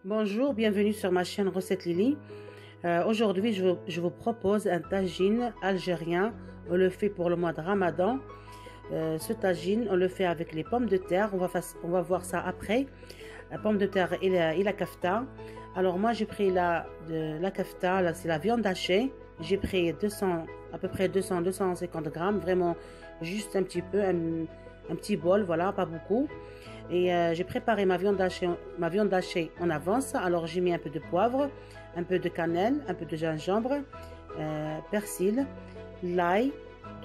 Bonjour, bienvenue sur ma chaîne Recette Lily. Aujourd'hui, je vous propose un tagine algérien. On le fait pour le mois de Ramadan. Ce tagine, on le fait avec les pommes de terre. On va voir ça après. La pomme de terre et la kafta. Alors moi, j'ai pris la kafta, là, c'est la viande hachée. J'ai pris à peu près 250 grammes, vraiment juste un petit peu, un petit bol, voilà, pas beaucoup. Et j'ai préparé ma viande hachée en avance. Alors j'ai mis un peu de poivre, un peu de cannelle, un peu de gingembre, persil, l'ail,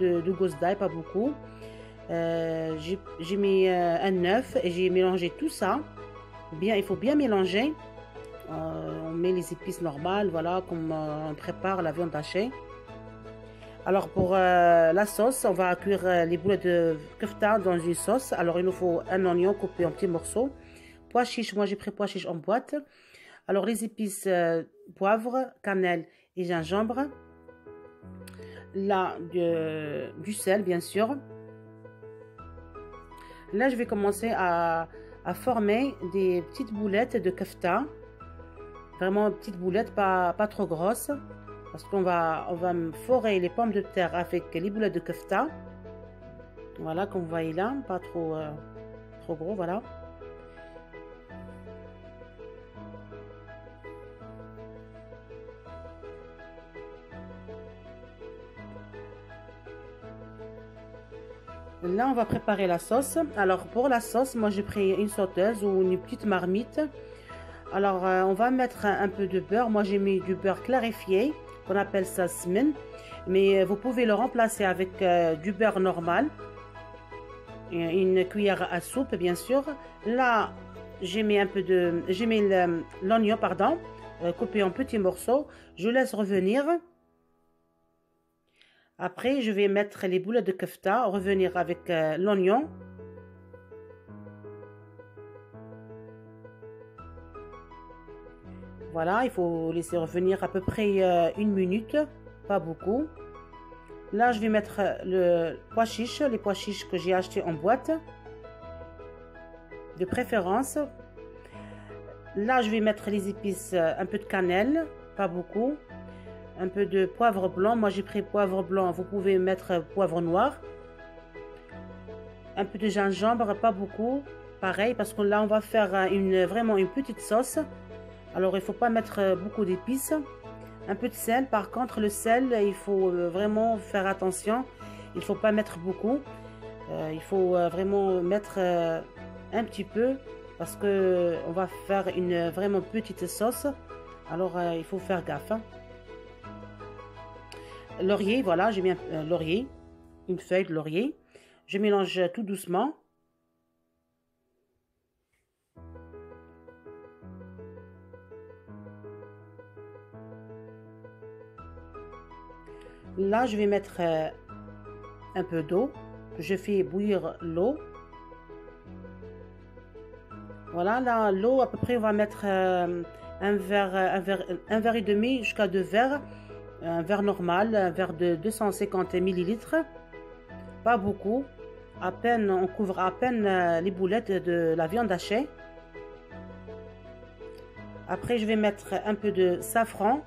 de gousses d'ail, pas beaucoup. J'ai mis un œuf et j'ai mélangé tout ça. Bien, il faut bien mélanger. On met les épices normales, voilà, comme on prépare la viande hachée. Alors pour la sauce, on va cuire les boulettes de kefta dans une sauce. Alors il nous faut un oignon coupé en petits morceaux. Pois chiches, moi j'ai pris pois chiches en boîte. Alors les épices poivre, cannelle et gingembre. Là du sel bien sûr. Là je vais commencer à former des petites boulettes de kefta. Vraiment petites boulettes, pas trop grosses. Parce qu'on on va forer les pommes de terre avec les boulettes de kefta. Voilà, comme vous voyez là, pas trop, trop gros, voilà. Là, on va préparer la sauce. Alors, pour la sauce, moi, j'ai pris une sauteuse ou une petite marmite. Alors, on va mettre un peu de beurre. Moi, j'ai mis du beurre clarifié, qu'on appelle ça smen. Mais vous pouvez le remplacer avec du beurre normal. Une cuillère à soupe, bien sûr. Là, j'ai mis l'oignon, pardon, coupé en petits morceaux. Je laisse revenir. Après, je vais mettre les boulettes de kefta, revenir avec l'oignon. Voilà, il faut laisser revenir à peu près une minute, pas beaucoup. Là, je vais mettre les pois chiches que j'ai achetés en boîte, de préférence. Là, je vais mettre les épices, un peu de cannelle, pas beaucoup. Un peu de poivre blanc, moi j'ai pris poivre blanc, vous pouvez mettre poivre noir. Un peu de gingembre, pas beaucoup, pareil, parce que là, on va faire vraiment une petite sauce. Alors, il ne faut pas mettre beaucoup d'épices. Un peu de sel, par contre, le sel, il faut vraiment faire attention. Il ne faut pas mettre beaucoup. Il faut vraiment mettre un petit peu parce que on va faire une vraiment petite sauce. Alors, il faut faire gaffe. Hein. Laurier, voilà, j'ai mis un laurier, une feuille de laurier. Je mélange tout doucement. Là, je vais mettre un peu d'eau. Je fais bouillir l'eau. Voilà, là, l'eau, à peu près, on va mettre un verre et demi jusqu'à 2 verres. Un verre normal, un verre de 250 millilitres. Pas beaucoup. À peine, on couvre à peine les boulettes de la viande hachée. Après, je vais mettre un peu de safran.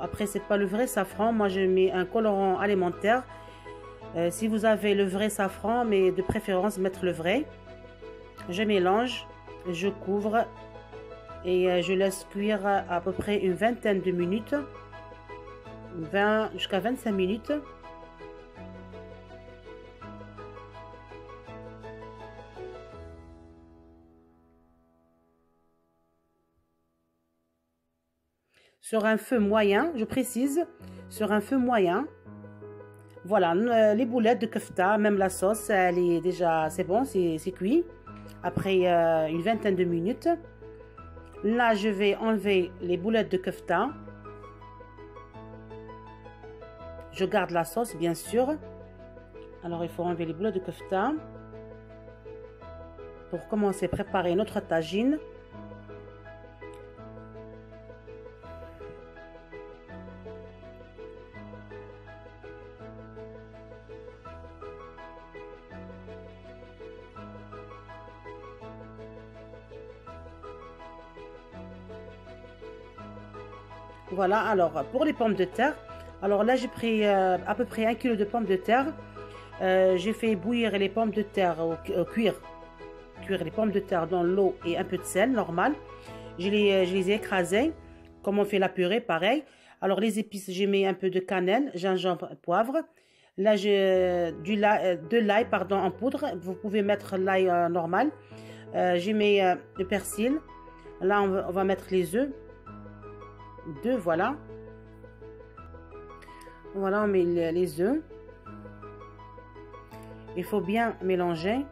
Après, c'est pas le vrai safran. Moi, je mets un colorant alimentaire. Si vous avez le vrai safran, mais de préférence, mettre le vrai. Je mélange, je couvre et je laisse cuire à peu près une vingtaine de minutes. 20 jusqu'à 25 minutes. Sur un feu moyen, je précise, sur un feu moyen. Voilà, les boulettes de kefta, même la sauce, elle est déjà, c'est bon, c'est cuit. Après une vingtaine de minutes. Là, je vais enlever les boulettes de kefta. Je garde la sauce, bien sûr. Alors, il faut enlever les boulettes de kefta. Pour commencer à préparer notre tagine. Voilà, alors pour les pommes de terre, alors là j'ai pris à peu près 1 kg de pommes de terre. J'ai fait bouillir les pommes de terre, cuire les pommes de terre dans l'eau et un peu de sel normal. Je les ai écrasées, comme on fait la purée, pareil. Alors les épices, j'ai mis un peu de cannelle, gingembre, poivre. Là j'ai de l'ail pardon, en poudre. Vous pouvez mettre l'ail normal. J'ai mis le persil. Là on va mettre les œufs. Deux, voilà. Voilà, on met les œufs. Il faut bien mélanger.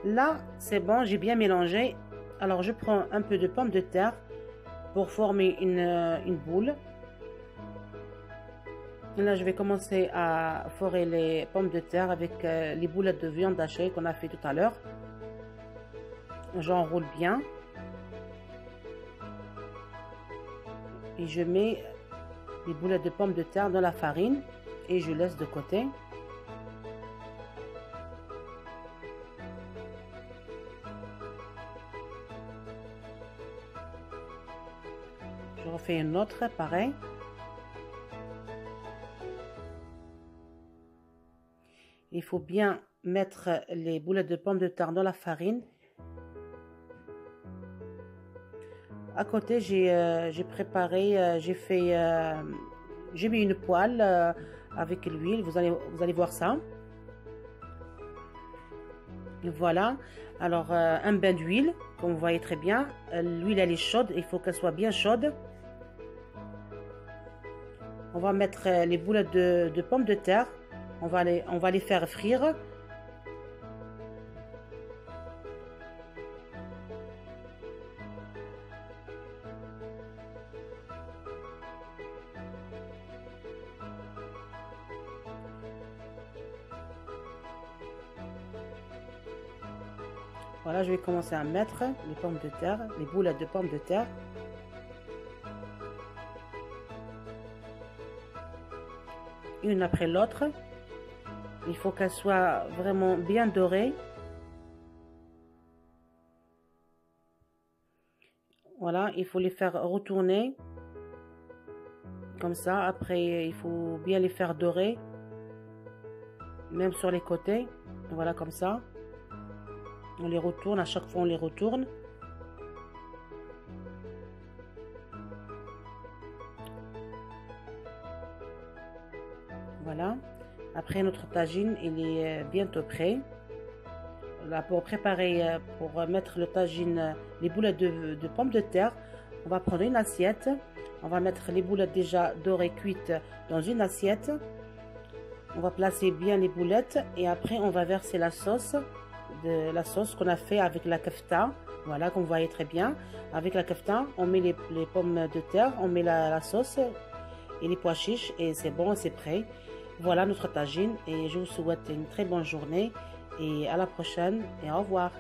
Là, c'est bon, j'ai bien mélangé. Alors, je prends un peu de pommes de terre pour former une boule. Et là, je vais commencer à forer les pommes de terre avec les boulettes de viande hachée qu'on a fait tout à l'heure. J'enroule bien. Et je mets les boulettes de pommes de terre dans la farine et je laisse de côté. Je refais une autre, pareil. Il faut bien mettre les boulettes de pommes de terre dans la farine. À côté, j'ai préparé, j'ai mis une poêle avec l'huile. Vous allez voir ça. Et voilà. Alors, un bain d'huile, comme vous voyez très bien. L'huile, elle est chaude. Il faut qu'elle soit bien chaude. On va mettre les boulettes de pommes de terre. On va les faire frire. Voilà, je vais commencer à mettre les pommes de terre, les boulettes de pommes de terre. Une après l'autre. Il faut qu'elle soit vraiment bien dorée. Voilà, il faut les faire retourner. Comme ça, après, il faut bien les faire dorer. Même sur les côtés. Voilà, comme ça. On les retourne, à chaque fois on les retourne. Voilà. Après notre tagine, il est bientôt prêt. Là, pour préparer, pour mettre le tagine, les boulettes de pommes de terre, on va prendre une assiette. On va mettre les boulettes déjà dorées, cuites dans une assiette. On va placer bien les boulettes et après on va verser la sauce qu'on a fait avec la kefta. Voilà, comme vous voyez très bien. Avec la kefta, on met les pommes de terre, on met la sauce et les pois chiches et c'est bon, c'est prêt. Voilà notre tagine et je vous souhaite une très bonne journée et à la prochaine et au revoir.